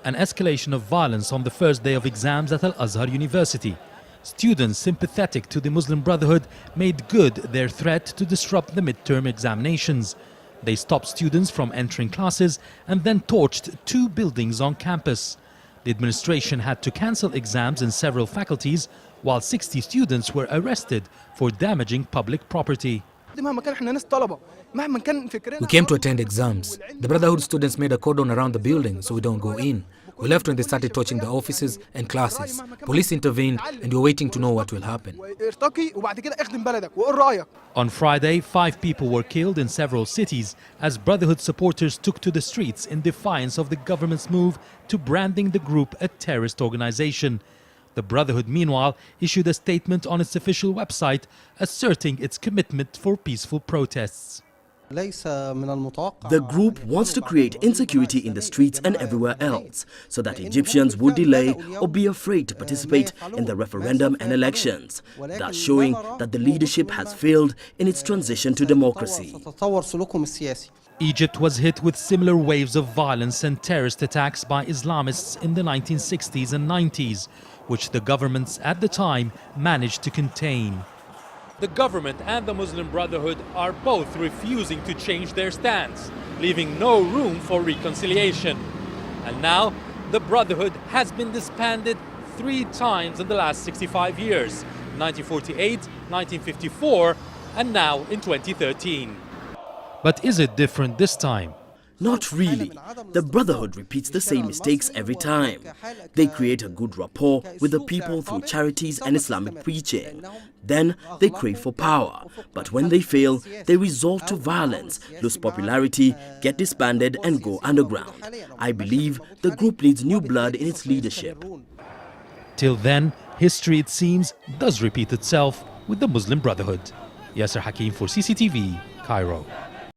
an escalation of violence on the first day of exams at Azhar University. Students sympathetic to the Muslim Brotherhood made good their threat to disrupt the midterm examinations. They stopped students from entering classes and then torched 2 buildings on campus. The administration had to cancel exams in several faculties, while 60 students were arrested for damaging public property. We came to attend exams. The Brotherhood students made a cordon around the building so we don't go in. We left when they started torching the offices and classes. Police intervened and we're waiting to know what will happen. On Friday, 5 people were killed in several cities as Brotherhood supporters took to the streets in defiance of the government's move to branding the group a terrorist organization. The Brotherhood, meanwhile, issued a statement on its official website asserting its commitment for peaceful protests. The group wants to create insecurity in the streets and everywhere else so that Egyptians would delay or be afraid to participate in the referendum and elections, thus showing that the leadership has failed in its transition to democracy. Egypt was hit with similar waves of violence and terrorist attacks by Islamists in the 1960s and 90s, which the governments at the time managed to contain. The government and the Muslim Brotherhood are both refusing to change their stance, leaving no room for reconciliation. And now, the Brotherhood has been disbanded 3 times in the last 65 years, 1948, 1954, and now in 2013. But is it different this time? Not really. The Brotherhood repeats the same mistakes every time. They create a good rapport with the people through charities and Islamic preaching. Then they crave for power. But when they fail, they resort to violence, lose popularity, get disbanded and go underground. I believe the group needs new blood in its leadership. Till then, history, it seems, does repeat itself with the Muslim Brotherhood. Yasser Hakim for CCTV, Cairo.